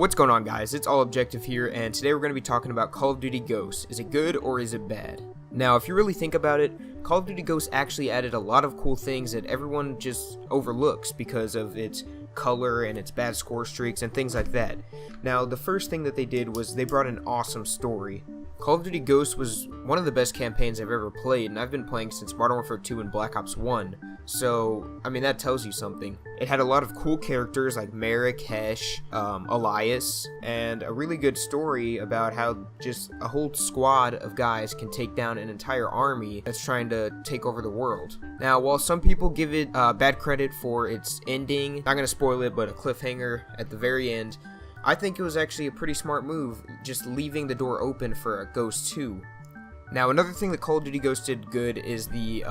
What's going on, guys? It's All Objective here, and today we're going to be talking about Call of Duty Ghosts. Is it good or is it bad? Now, if you really think about it, Call of Duty Ghosts actually added a lot of cool things that everyone just overlooks because of its color and its bad score streaks and things like that. Now, the first thing that they did was they brought an awesome story. Call of Duty Ghosts was one of the best campaigns I've ever played, and I've been playing since Modern Warfare 2 and Black Ops 1. So, I mean, that tells you something. It had a lot of cool characters like Merrick, Hesh, Elias, and a really good story about how just a whole squad of guys can take down an entire army that's trying to take over the world. Now, while some people give it bad credit for its ending, not going to spoil it, but a cliffhanger at the very end, I think it was actually a pretty smart move, just leaving the door open for a Ghost 2. Now, another thing that Call of Duty Ghosts did good is the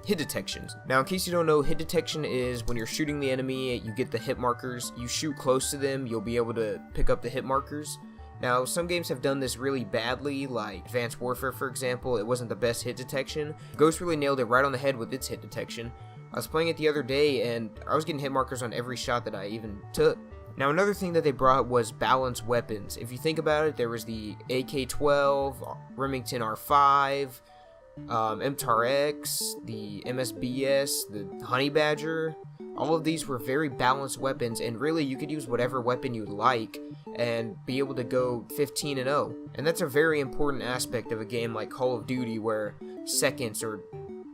hit detection. Now, in case you don't know, hit detection is when you're shooting the enemy, you get the hit markers. You shoot close to them, you'll be able to pick up the hit markers. Now, some games have done this really badly, like Advanced Warfare, for example. It wasn't the best hit detection. Ghost really nailed it right on the head with its hit detection. I was playing it the other day, and I was getting hit markers on every shot that I even took. Now, another thing that they brought was balanced weapons. If you think about it, there was the AK-12, Remington R5, MTAR-X, the MSBS, the Honey Badger. All of these were very balanced weapons, and really you could use whatever weapon you like and be able to go 15-0. And that's a very important aspect of a game like Call of Duty, where seconds or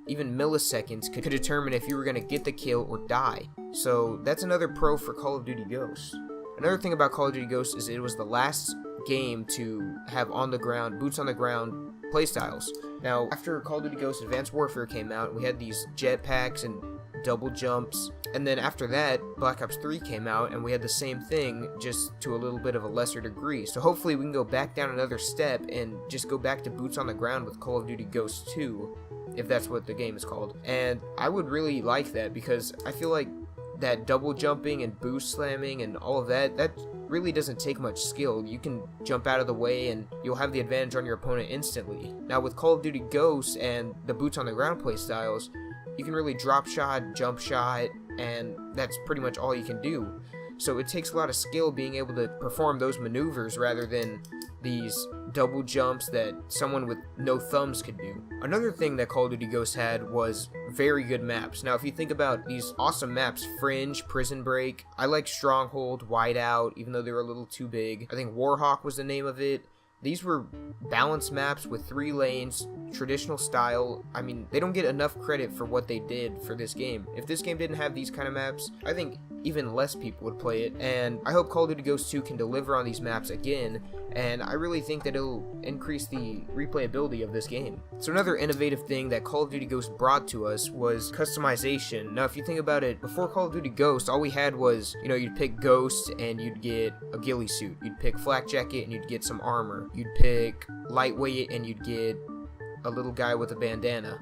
even milliseconds could determine if you were going to get the kill or die. So that's another pro for Call of Duty Ghosts. Another thing about Call of Duty Ghosts is it was the last game to have boots on the ground playstyles. Now, after Call of Duty Ghosts Advanced Warfare came out, we had these jetpacks and double jumps, and then after that, Black Ops 3 came out, and we had the same thing, just to a little bit of a lesser degree. So hopefully we can go back down another step and just go back to boots on the ground with Call of Duty Ghosts 2, if that's what the game is called. And I would really like that, because I feel like that double jumping and boost slamming and all of that really doesn't take much skill. You can jump out of the way and you'll have the advantage on your opponent instantly. Now, with Call of Duty Ghosts and the boots on the ground play styles, you can really drop shot, jump shot, and that's pretty much all you can do. So it takes a lot of skill being able to perform those maneuvers rather than these double jumps that someone with no thumbs could do. Another thing that Call of Duty Ghosts had was very good maps. Now, if you think about these awesome maps, Fringe, Prison Break, I like Stronghold, Whiteout, even though they were a little too big. I think Warhawk was the name of it. These were balanced maps with 3 lanes, traditional style. I mean, they don't get enough credit for what they did for this game. If this game didn't have these kind of maps, I think even less people would play it, and I hope Call of Duty Ghosts 2 can deliver on these maps again, and I really think that it'll increase the replayability of this game. So another innovative thing that Call of Duty Ghosts brought to us was customization. Now, if you think about it, before Call of Duty Ghosts, all we had was, you'd pick Ghost and you'd get a ghillie suit. You'd pick Flak Jacket and you'd get some armor. You'd pick Lightweight and you'd get a little guy with a bandana.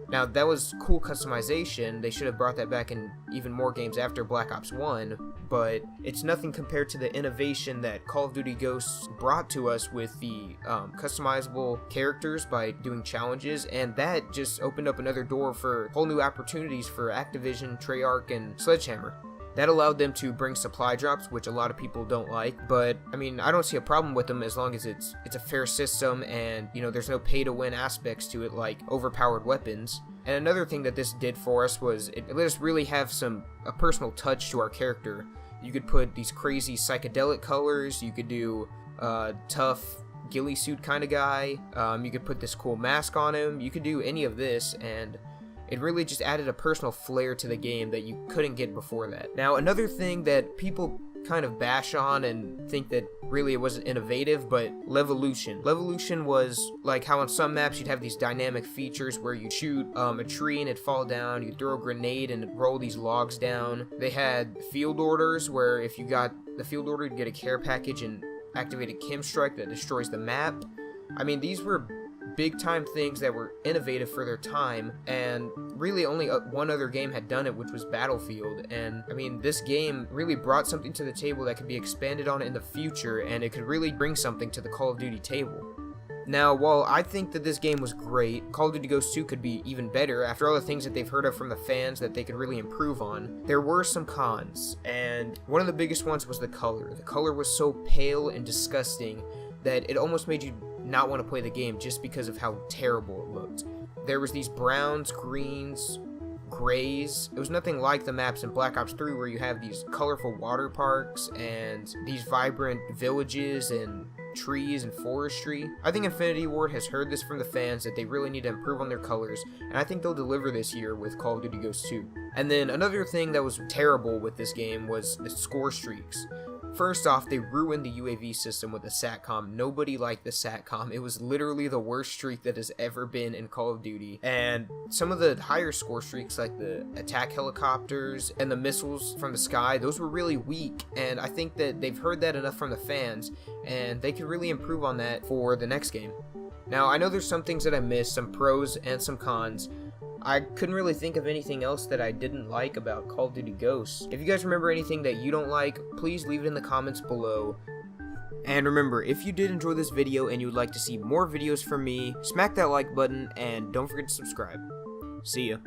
Now, that was cool customization. They should have brought that back in even more games after Black Ops 1, but it's nothing compared to the innovation that Call of Duty Ghosts brought to us with the customizable characters by doing challenges, and that just opened up another door for whole new opportunities for Activision, Treyarch, and Sledgehammer. That allowed them to bring supply drops, which a lot of people don't like, but I mean, I don't see a problem with them as long as it's a fair system and, there's no pay-to-win aspects to it like overpowered weapons. And another thing that this did for us was it let us really have a personal touch to our character. You could put these crazy psychedelic colors, you could do tough ghillie suit kind of guy, you could put this cool mask on him, you could do any of this, and it really just added a personal flair to the game that you couldn't get before that. Now, another thing that people kind of bash on and think that really it wasn't innovative, but Levolution. Levolution was like how on some maps you'd have these dynamic features where you'd shoot a tree and it'd fall down, you'd throw a grenade and it'd roll these logs down. They had field orders where if you got the field order, you'd get a care package and activate a chem strike that destroys the map. I mean, these were big time things that were innovative for their time, and really only one other game had done it, which was Battlefield. And I mean, this game really brought something to the table that could be expanded on in the future, and it could really bring something to the Call of Duty table. Now, while I think that this game was great, Call of Duty Ghosts 2 could be even better after all the things that they've heard of from the fans that they could really improve on. There were some cons, and one of the biggest ones was the color. The color was so pale and disgusting that it almost made you not want to play the game just because of how terrible it looked. There was these browns, greens, grays. It was nothing like the maps in Black Ops 3 where you have these colorful water parks and these vibrant villages and trees and forestry. I think Infinity Ward has heard this from the fans that they really need to improve on their colors, and I think they'll deliver this year with Call of Duty Ghosts 2. And then another thing that was terrible with this game was the score streaks. First off, they ruined the UAV system with the SATCOM. Nobody liked the SATCOM. It was literally the worst streak that has ever been in Call of Duty. And some of the higher score streaks, like the attack helicopters and the missiles from the sky, those were really weak. And I think that they've heard that enough from the fans, and they could really improve on that for the next game. Now, I know there's some things that I missed, some pros and some cons. I couldn't really think of anything else that I didn't like about Call of Duty Ghosts. If you guys remember anything that you don't like, please leave it in the comments below. And remember, if you did enjoy this video and you would like to see more videos from me, smack that like button and don't forget to subscribe. See ya.